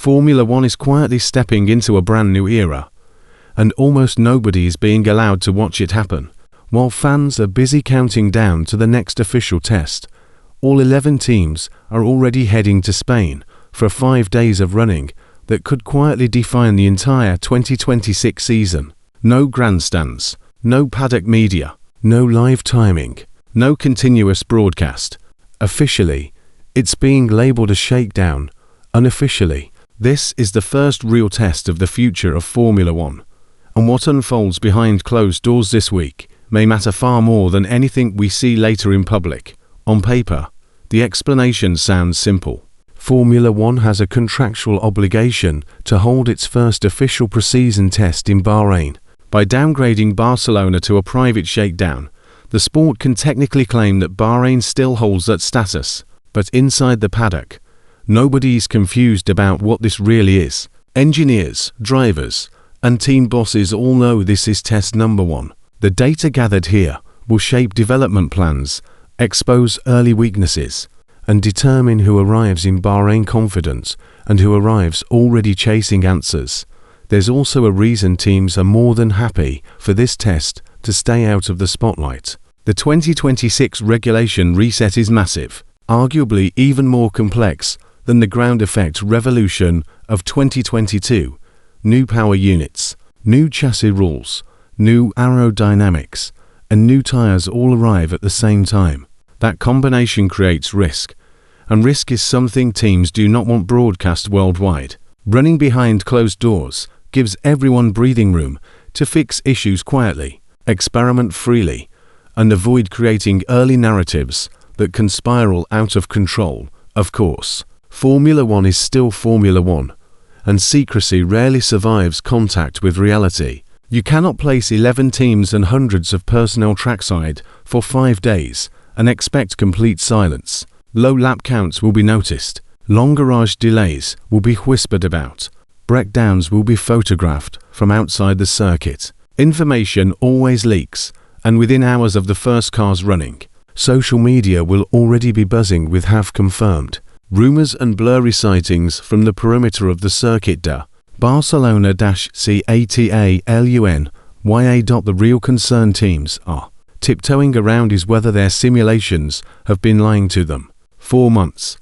Formula One is quietly stepping into a brand new era, and almost nobody is being allowed to watch it happen. While fans are busy counting down to the next official test, all 11 teams are already heading to Spain for 5 days of running that could quietly define the entire 2026 season. No grandstands, no paddock media, no live timing, no continuous broadcast. Officially, it's being labeled a shakedown. Unofficially, this is the first real test of the future of Formula One. And what unfolds behind closed doors this week may matter far more than anything we see later in public. On paper, the explanation sounds simple. Formula One has a contractual obligation to hold its first official preseason test in Bahrain. By downgrading Barcelona to a private shakedown, the sport can technically claim that Bahrain still holds that status. But inside the paddock, nobody is confused about what this really is. Engineers, drivers, and team bosses all know this is test number 1. The data gathered here will shape development plans, expose early weaknesses, and determine who arrives in Bahrain confident and who arrives already chasing answers. There's also a reason teams are more than happy for this test to stay out of the spotlight. The 2026 regulation reset is massive, arguably even more complex than the ground effect revolution of 2022. New power units, new chassis rules, new aerodynamics, and new tires all arrive at the same time. That combination creates risk, and risk is something teams do not want broadcast worldwide. Running behind closed doors gives everyone breathing room to fix issues quietly, experiment freely, and avoid creating early narratives that can spiral out of control. Of course, Formula One is still Formula One, and secrecy rarely survives contact with reality. You cannot place 11 teams and hundreds of personnel trackside for 5 days and expect complete silence. Low lap counts will be noticed, long garage delays will be whispered about, breakdowns will be photographed from outside the circuit. Information always leaks, and within hours of the first cars running, social media will already be buzzing with "have confirmed" rumors and blurry sightings from the perimeter of the circuit. Barcelona-CATALUN YA. The real concern teams are tiptoeing around is whether their simulations have been lying to them. 4 months,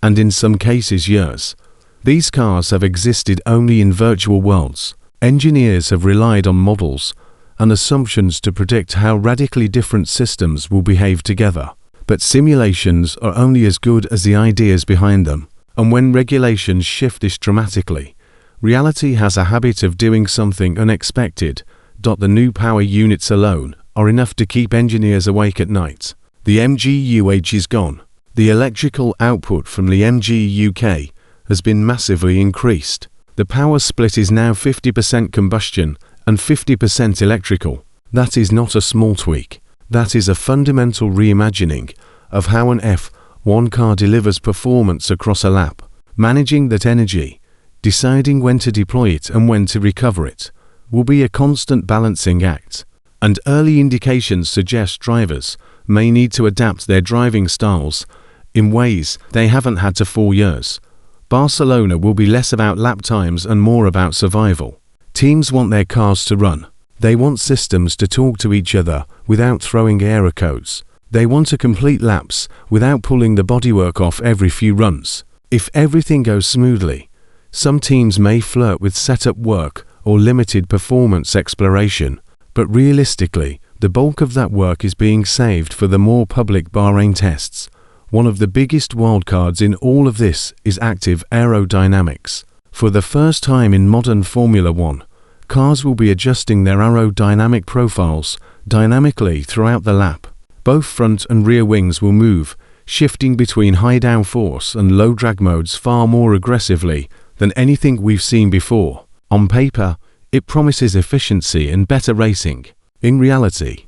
and in some cases years. These cars have existed only in virtual worlds. Engineers have relied on models and assumptions to predict how radically different systems will behave together. But simulations are only as good as the ideas behind them, and when regulations shift this dramatically, reality has a habit of doing something unexpected. The new power units alone are enough to keep engineers awake at night. The MGUH is gone. The electrical output from the MGUK has been massively increased. The power split is now 50% combustion and 50% electrical. That is not a small tweak. That is a fundamental reimagining of how an F1 car delivers performance across a lap. Managing that energy, deciding when to deploy it and when to recover it, will be a constant balancing act. And early indications suggest drivers may need to adapt their driving styles in ways they haven't had to for years. Barcelona will be less about lap times and more about survival. Teams want their cars to run. They want systems to talk to each other without throwing error codes. They want to complete laps without pulling the bodywork off every few runs. If everything goes smoothly, some teams may flirt with setup work or limited performance exploration, but realistically, the bulk of that work is being saved for the more public Bahrain tests. One of the biggest wildcards in all of this is active aerodynamics. For the first time in modern Formula One, cars will be adjusting their aerodynamic profiles dynamically throughout the lap. Both front and rear wings will move, shifting between high downforce and low drag modes far more aggressively than anything we've seen before. On paper, it promises efficiency and better racing. In reality,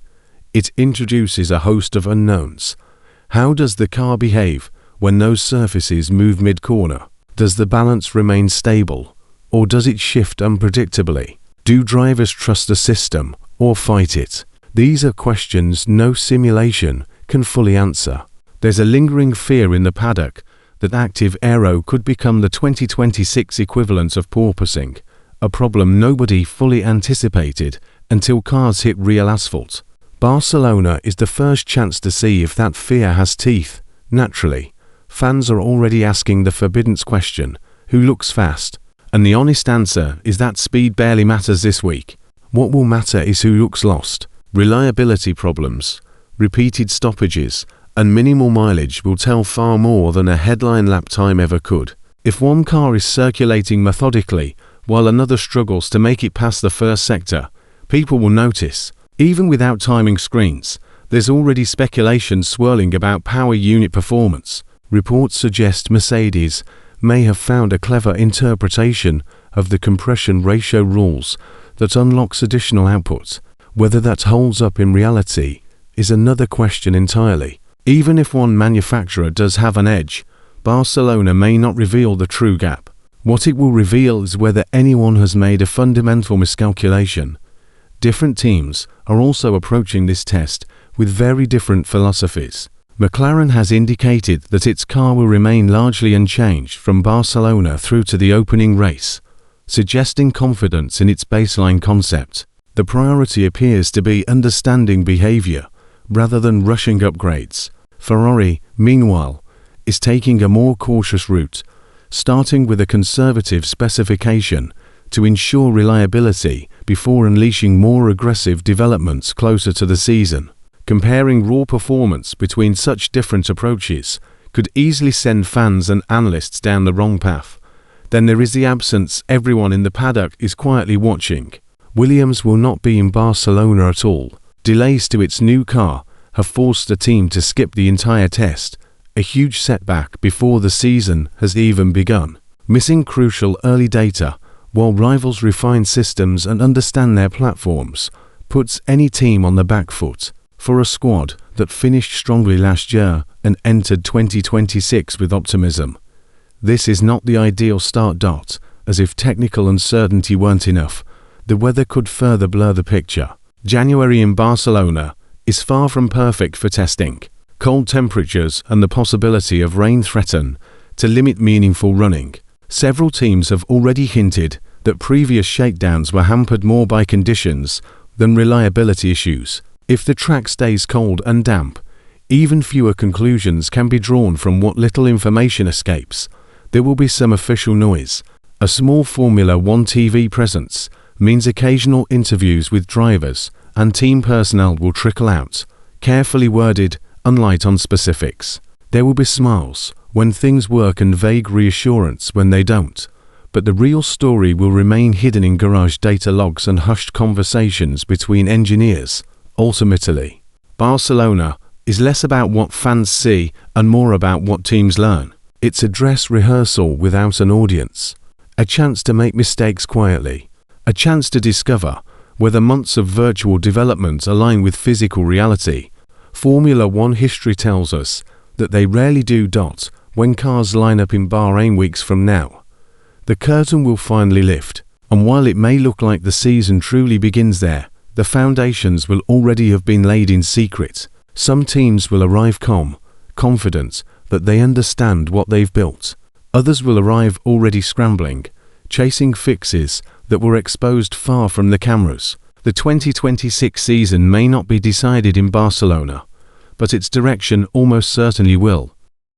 it introduces a host of unknowns. How does the car behave when those surfaces move mid-corner? Does the balance remain stable, or does it shift unpredictably? Do drivers trust the system or fight it? These are questions no simulation can fully answer. There's a lingering fear in the paddock that active aero could become the 2026 equivalent of porpoising, a problem nobody fully anticipated until cars hit real asphalt. Barcelona is the first chance to see if that fear has teeth. Naturally, fans are already asking the forbidden question, who looks fast? And the honest answer is that speed barely matters this week. What will matter is who looks lost. Reliability problems, repeated stoppages, and minimal mileage will tell far more than a headline lap time ever could. If one car is circulating methodically while another struggles to make it past the first sector, people will notice. Even without timing screens, there's already speculation swirling about power unit performance. Reports suggest Mercedes may have found a clever interpretation of the compression ratio rules that unlocks additional output. Whether that holds up in reality is another question entirely. Even if one manufacturer does have an edge, Barcelona may not reveal the true gap. What it will reveal is whether anyone has made a fundamental miscalculation. Different teams are also approaching this test with very different philosophies. McLaren has indicated that its car will remain largely unchanged from Barcelona through to the opening race, suggesting confidence in its baseline concept. The priority appears to be understanding behavior rather than rushing upgrades. Ferrari, meanwhile, is taking a more cautious route, starting with a conservative specification to ensure reliability before unleashing more aggressive developments closer to the season. Comparing raw performance between such different approaches could easily send fans and analysts down the wrong path. Then there is the absence everyone in the paddock is quietly watching. Williams will not be in Barcelona at all. Delays to its new car have forced the team to skip the entire test, a huge setback before the season has even begun. Missing crucial early data, while rivals refine systems and understand their platforms, puts any team on the back foot. For a squad that finished strongly last year and entered 2026 with optimism, this is not the ideal start. As if technical uncertainty weren't enough, the weather could further blur the picture. January in Barcelona is far from perfect for testing. Cold temperatures and the possibility of rain threaten to limit meaningful running. Several teams have already hinted that previous shakedowns were hampered more by conditions than reliability issues. If the track stays cold and damp, even fewer conclusions can be drawn from what little information escapes. There will be some official noise. A small Formula One TV presence means occasional interviews with drivers and team personnel will trickle out, carefully worded, unlight on specifics. There will be smiles when things work and vague reassurance when they don't. But the real story will remain hidden in garage data logs and hushed conversations between engineers. Ultimately, Barcelona is less about what fans see and more about what teams learn. It's a dress rehearsal without an audience, a chance to make mistakes quietly, a chance to discover whether months of virtual development align with physical reality. Formula One history tells us that they rarely do. When cars line up in Bahrain weeks from now, the curtain will finally lift, and while it may look like the season truly begins there, the foundations will already have been laid in secret. Some teams will arrive calm, confident that they understand what they've built. Others will arrive already scrambling, chasing fixes that were exposed far from the cameras. The 2026 season may not be decided in Barcelona, but its direction almost certainly will.